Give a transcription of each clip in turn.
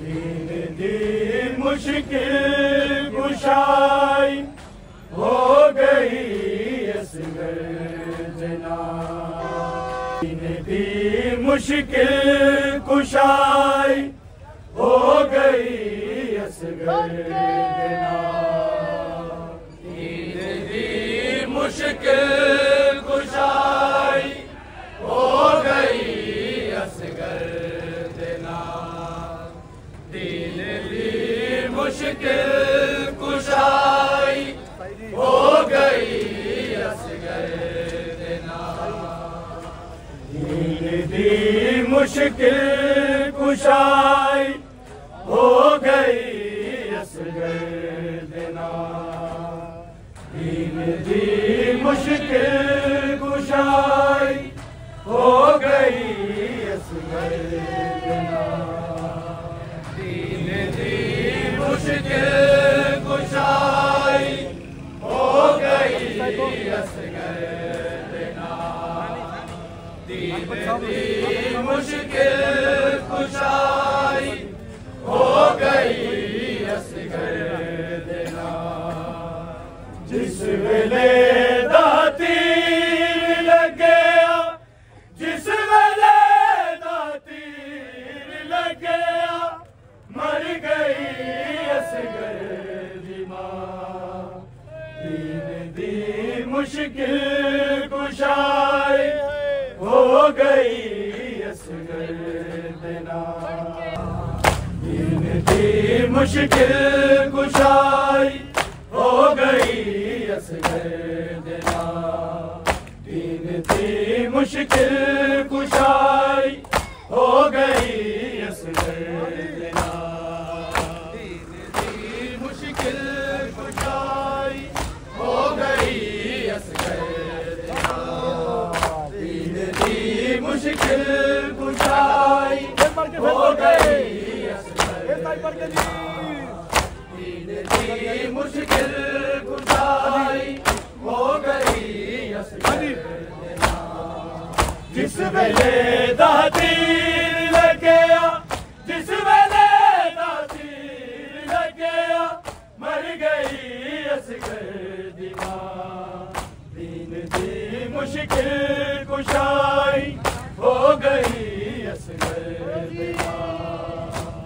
दीन दी मुश्किल कुशाई हो गई असगर जना। दीन दी मुश्किल कुशाई हो गई असगर जना। दीन दी मुश्किल कुशाई हो गई असगर जना। दीन दी मुश्किल कुशाई हो गई असगर जना। दीन दी मुश्किल कुशाई हो गई असगर जना। दीन दी मुश्किल कुशाई हो गई असगर जना। दीन दी मुश्किल कुशाई हो गई असगर जना। दीन दी मुश्किल कुशाई हो गई असगर जना। जिस वेले दा तीर लगया, जिस वेले दा तीर लगया, मर गई असगर दी मां। दीन दी मुश्किल कुशाई हो गई असगर जना। दीन दी मुश्किल कुशाई हो गई असगर जना। दीन दी मुश्किल कुशाई हो गई असगर जना। दीन दी मुश्किल कुशाई हो गई असगर जना। दीन दी मुश्किल कुशाई हो गई असगर जना। दीन दी मुश्किल कुशाई हो गई असगर जना। जिस वेले दा तीर लगया, जिस वेले दा तीर लगया, मर गई असगर दी मां। दीन दी मुश्किल कुशाई हो गई असगर जना।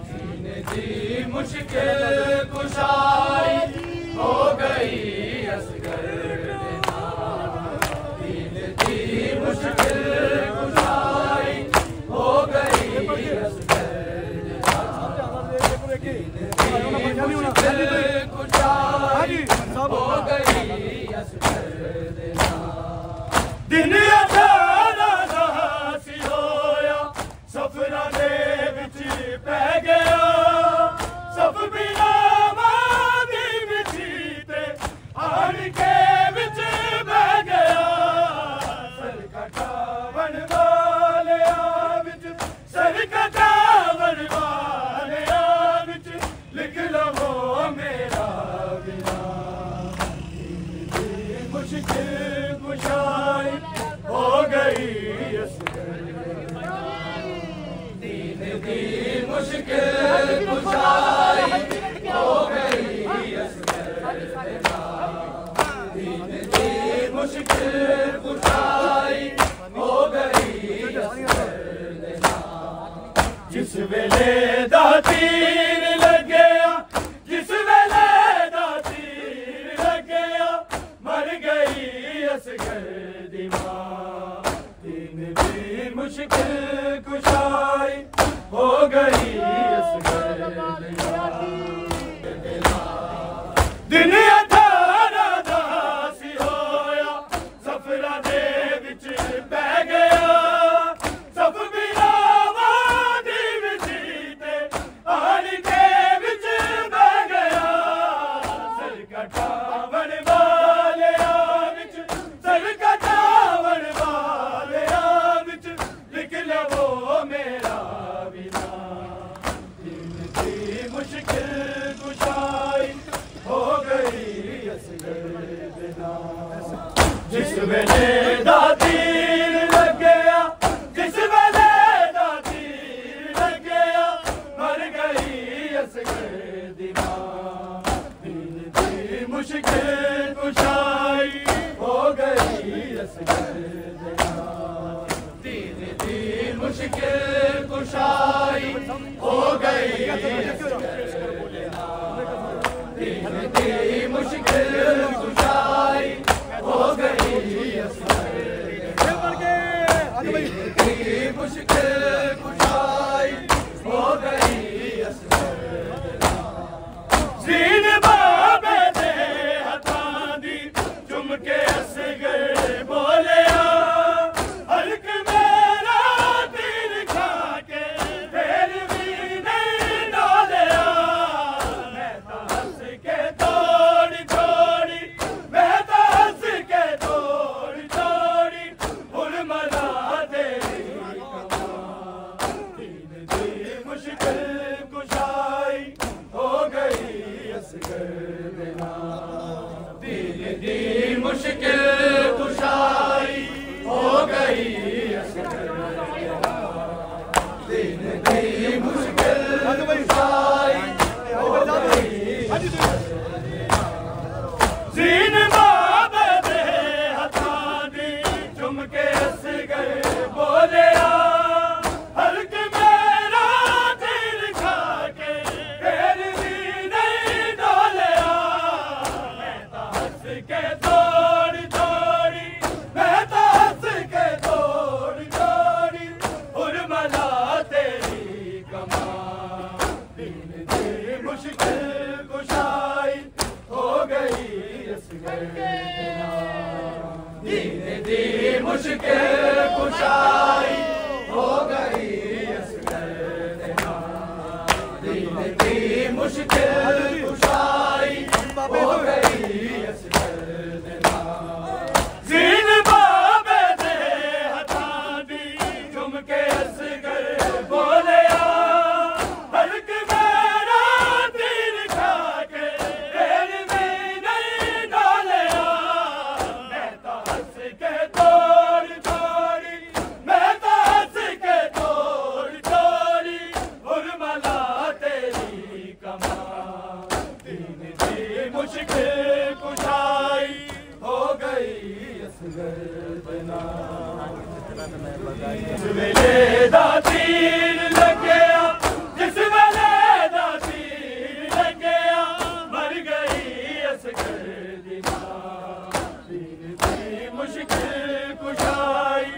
दीन दी मुश्किल कुशाई हो गई असगर जना। दीन दी मुश्किल कुशाई हो गई असगर जना। दीन दी मुश्किल कुशाई हो गई असगर जना। दिन अठारा दासी होया, सफरा दे विच पै गया। सब बिना मादी बिछीते आड़ के विच बह गया। सर कटावन वाले विच, सर कटावन वाले विच, लिख लवो मेरा बिना। मुश्किल कुशाई हो गई असगर जना। दीन दी मुश्किल कुशाई हो गई असगर जना। दीन दी मुश्किल कुशाई हो गई असगर जना। जिस वेले दा तीर लगया, जिस वेले दा तीर लगया, मर गई असगर दी मां। दीन दी मुश्किल कुशाई हो गई असगर जना। दिन अठारा दासी होया, सफरा दे विच पै गया। सब बिना वादी विछीते आड़ के विच बह गया। सर कटावन वाले विच, सर कटावन वाले विच, लिख लवो मेरा बिना। दीन दी मुश्किल मुश्किल कुशाई हो गई, दीन की मुश्किल कुशाई हो गई, मुश्किल कुशाई हो गई। सीन बाबे दे हथां दी चुम के असगर बोलिया, हल्क मेरा तीर खा के फिर भी नहीं डोलिया। मैं तो हंस के तोड़ी तोड़ी, मैं तो हंस के तोड़ी तोड़ी उर्मला तेरी मुश्किल कुशाई हो गई असगर बिना, दीन दी मुश्किल कुशाई हो गई असगर बिना, दीन दी मुश्किल कुशाई हो गई। जीन बाबे दे हथां दी चुम के असगर बोलिया, हल्क मेरा तीर खा के फिर भी नहीं डोलिया। मैं तो हंस के तोड़ी तोड़ी, मैं तो हंस के तोड़ी तोड़ी उर्मला तेरी कमान, दीन दी मुश्किल कुशाई हो गई असगर बिना, दीन दी मुश्किल कुशाई हो गई असगर बिना, दीन दी मुश्किल कुशाई हो गई असगर बिना। जीन बाबे दे हथां दी चुम के असगर बोलिया, हल्क मेरा तीर खा के फिर भी नहीं डोलिया। मैं तो हंस के तोड़ी तोड़ी, मैं तो हंस के तोड़ी तोड़ी उर्मला तेरी कमान, दीन दी मुश्किल कुशाई हो गई असगर बिना। जिस वेले दा तीर लग्या, जिस वेले दा तीर लग्या, मर गई असगर बिना, दीन दी मुश्किल कुशाई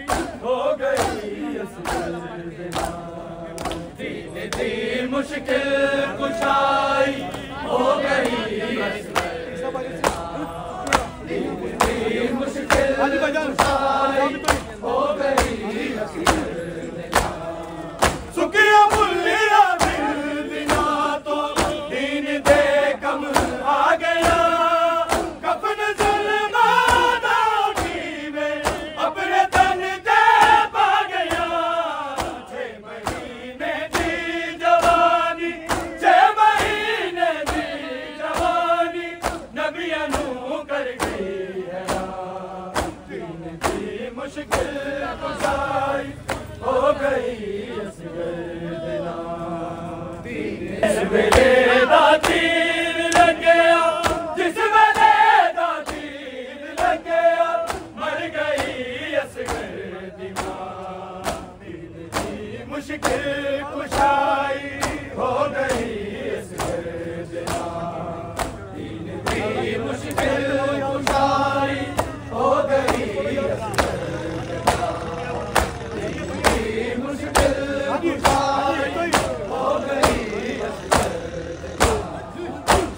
हो गई असगर बिना, दीन दी मुश्किल कुशाई हो गई असगर बिना, दीन दी मुश्किल कुशाई हो गई असगर बिना। सुखिया मुल्लिया दिल बिना तो दीन दे कम आ गया, कफन जुल्मा दा में अपने तन दे पा गया। 6 महीने दी जवानी, 6 महीने दी जवानी नबियां नू कर गई हैरान, दीन दी मुश्किल कुशाई हो गई असगर बिना, जिस वेले दा तीर लग्या, जिस वेले दा तीर लग्या, मर गई असगर बिना, दीन दी मुश्किल कुशाई हो गई असगर बिना, दीन दी मुश्किल कुशाई हो गई असगर बिना, दीन दी मुश्किल कुशाई हो गई असगर बिना।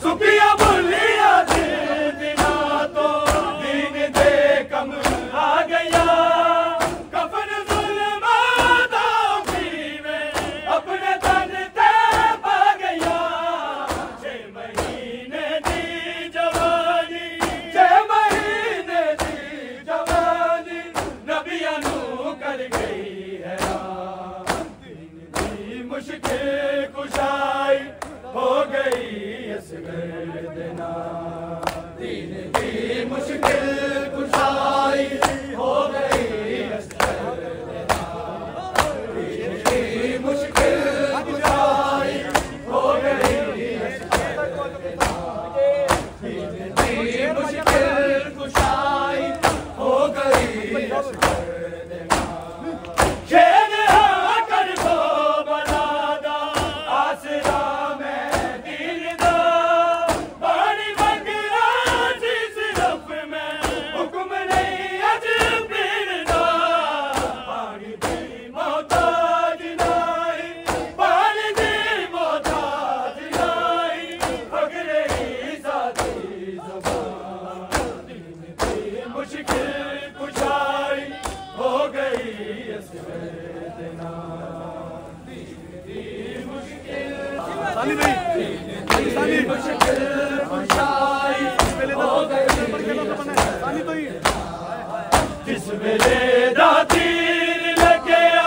सुखिया बोलिया दिल बिना तो दीन दे कम आ गया, कफन जुल्मा दा में अपने तन ते पा गया। 6 महीने दी जवानी, 6 महीने दी जवानी नबियां नू कर गई हैरान, दीन दी मुश्किल कुशाई हो गई असगर बिना, दीन दी मुश्किल कुशाई हो गई असगर बिना, दीन दी मुश्किल कुशाई हो गई असगर बिना, दीन दी मुश्किल कुशाई हो गई असगर बिना। जिस वेले दा तीर लग्या,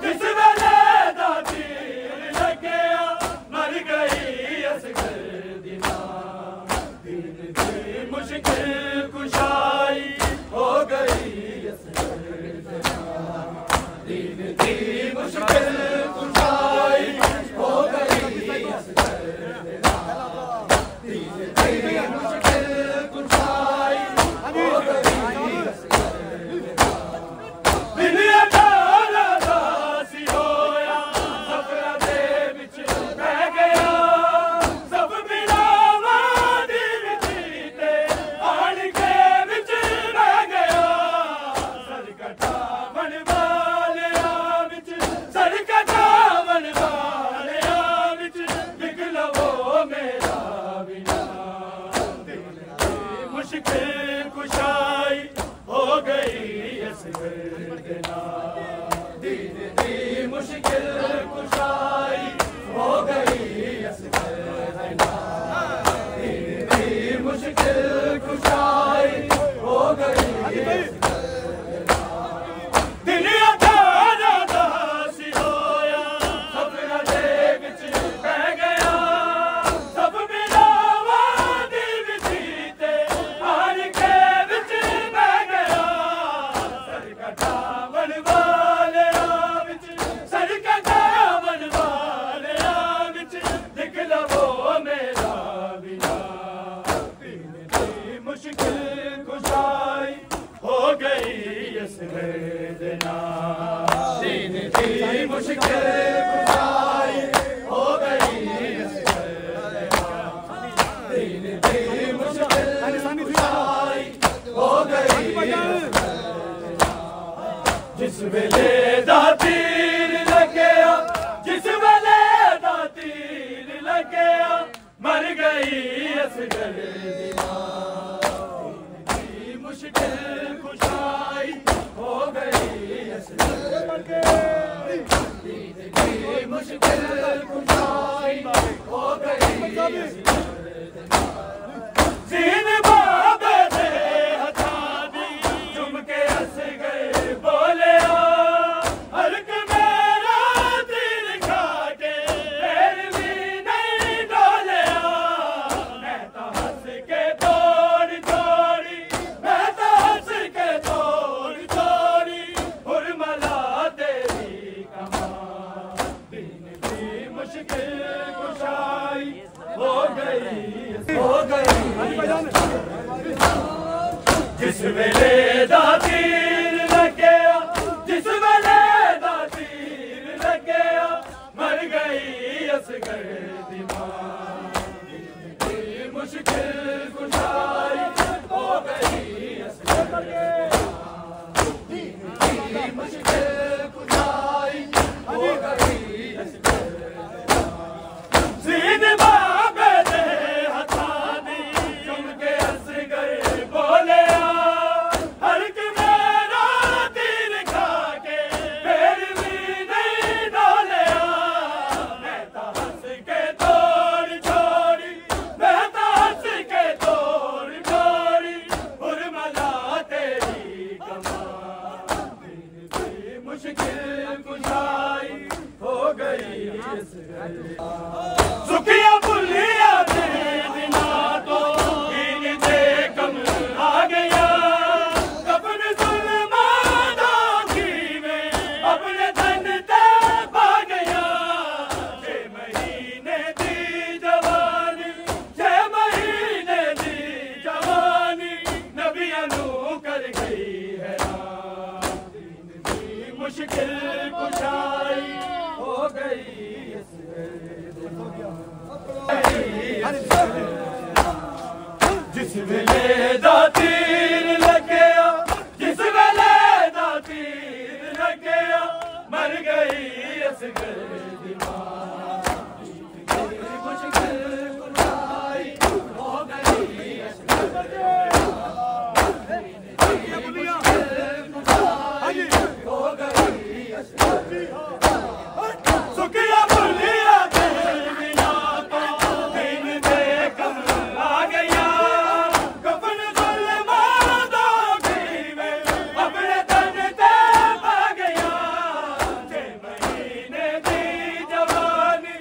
जिस वेले दा तीर लग्या, मर गई असगर दी मां। दीन दी मुश्किल कुशाई हो गई असगर दी मां। दीन दी मुश्किल कुशाई हो गई असगर दी मां। दीन दी मुश्किल कुशाई हो गई। कुशाई हो गई असगर देना। दीन दी मुश्किल कुशाई हो गई असगर देना। दीन दी मुश्किल कुशाई हो गई दुनिया दाना दासी होया, सपना दे विच पै गया। सब मिलावा दी विचीते हार के विच बह गया। सरकटावन वालिया विच, सरकटावन वालिया विच लिख लवो मेरा बिना। दीन दी मुश्किल कुशाई हो गई असगर देना। दीन दी मुश्किल कुशाई हो गई असगर देना। दीन दी मुश्किल कुशाई हो गई असगर देना। जिस वेले दा तीर लग्या, जिस वेले दा तीर लग्या, मर गई असगर दी मां। दीन दी मुश्किल कुशाई हो गई असगर देना। दीन दी मुश्किल कुशाई हो गई असगर देना। ज़ीन बाबे दे हथां दी चुम के असगर बोलिया। हल्क मेरा तीर खा के फिर भी नहीं डोलिया। मैं तो हंस के तोड़ छोड़ी, मैं तो हंस के तोड़ छोड़ी, हुरमला तेरी कमां। दीन दी मुश्किल कुशाई हो गई जिस वेले दा तीर लग्या, जिस वेले दा तीर लग्या, मर गई असगर दी मां। दीन दी मुश्किल कुशाई हो गई असगर देना। दीन दी मुश्किल कुशाई हो गई असगर देना। ज़ीन बाबे दे हथां दी चुम के असगर बोलिया। हल्क मेरा तीर खा के फिर भी नहीं डोलिया। मैं तो हंस के तोड़ छोड़ी, मैं तो हंस के तोड़ छोड़ी, हुरमला तेरी कमां। दीन दी मुश्किल कुशाई हो गई असगर देना। सुखिया भुलिया दे दिना तो दीन दे कम आ गया। कफन जुल्मां दा खीवे अपने धन ते पा गया। 6 महीने दी जवानी, 6 महीने दी जवानी, नबियां नू कर गई हैरान। दीन दी मुश्किल कुशाई हो गई असगर देना। जिस वेले दा तीर लग्या, जिस वेले दा तीर लग्या, मर गई असगर दी मां। दीन दी मुश्किल कुशाई हो गई असगर देना। दीन दी मुश्किल कुशाई हो गई असगर सुखिया बुलिया देविया तो दिन दे कम आ गया कफन जुल्मा दो गीवे अपने तन ते पा गया 6 महीने दी जवानी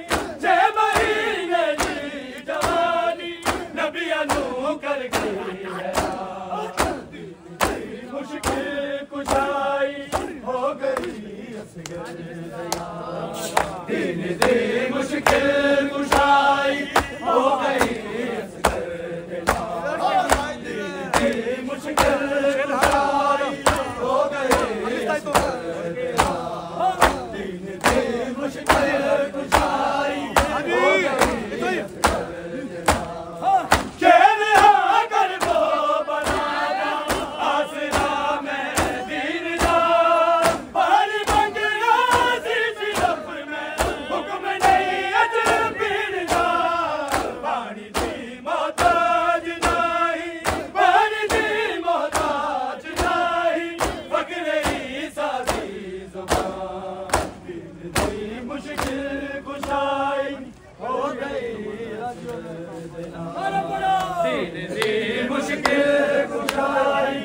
6 महीने दी जवानी नबिया नू कर गई है मुश्किल कुशाई हो गई दिन दी मुश्किल कुशाई हो गई दिन दी मुश्किल कुशाई हो गई दिन दी मुश्किल कुशाई हो गई चैन आकर वो बनाना आसरा में दीन दा पानी मंगना सी लफ में हुक्म नहीं अजबीर दा पानी दी मोहताज नहीं पानी दी मोहताज नहीं फकरे सादी जुबान दिन दी मुश्किल कुशाई हो गई दिन दी मुश्किल कुशाई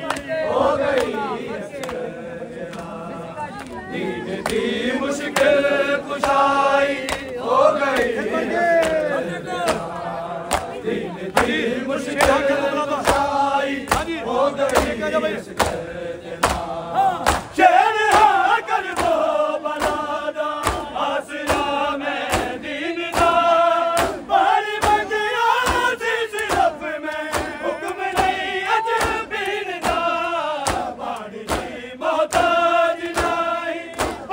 हो गई दिन दी मुश्किल कुशाई हो गई दिन दी मुश्किल कुशाई हो गई चैन आकर वो बनाना आसरा में दीन दा पानी मंगया सी लफ में हुक्म नहीं अजबीर दा पानी दी मोहताज नहीं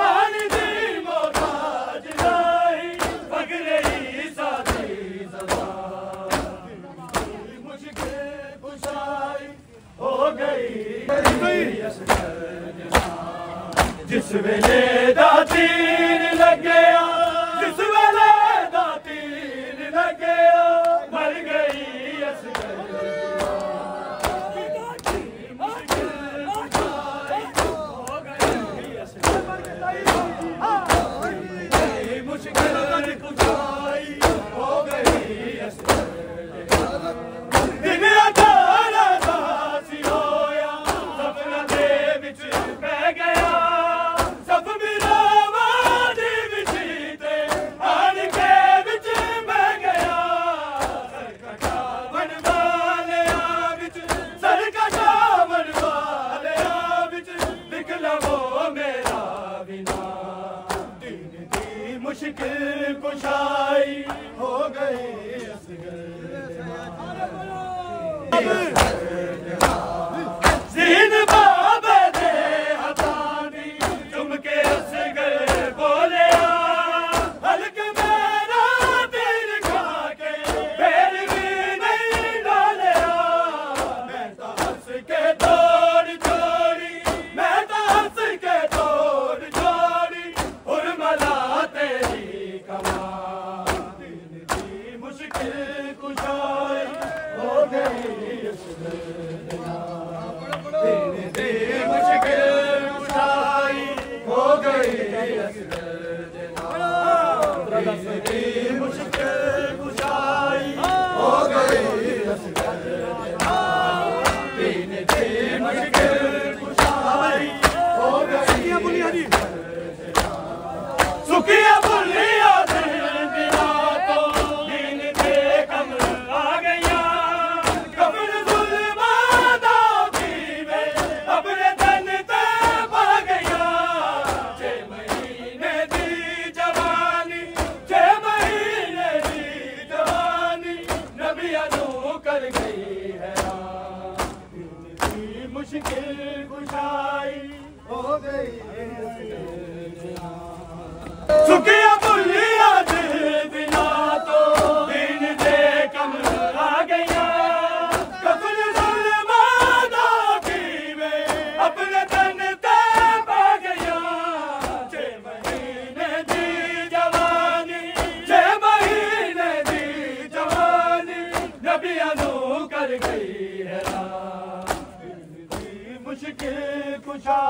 पानी दी मोहताज नहीं फकरे सादी ज़बान मुश्किल कुशाई हो गई जिस वेले दा तीर लग्या जिस वेले दा तीर लग्या मर गई असगर मुश्किल कुशाई हो गई दिन अठारा दासी होया सपना दे विच पै गया सब बिरावा दी विच ते आन के विच बह गया सरकटा बन वालिया विच सरकटा बन वालिया विच लिख लवो मेरा बिना दिन दी मुश्किल कुशाई हो गई ज़ीन बाबे दे हथानी चुमके असगर बोलिया हल्के मेरा दिल खा के फिर भी नहीं डालिया मैं तो हंस के तोड़ छोड़ी मैं तो हंस के तोड़ छोड़ी उर्मिला तेरी कमाल दिन दी मुश्किल कुशाई हो गई दिन दी मुश्किल कुशाई हो गई दिन दी मुश्किल कुशाई हो गई दिन दी मुश्किल कुशाई हो गई सुखिया बुलिया देविया तो दिन दे कम आ गया कफन जुल्मा दो गीवे अपने तन ते पा गया 6 महीने दी जवानी 6 महीने दी जवानी नबिया नू कर गई है दिन दी मुश्किल कुशाई हो गई सुखी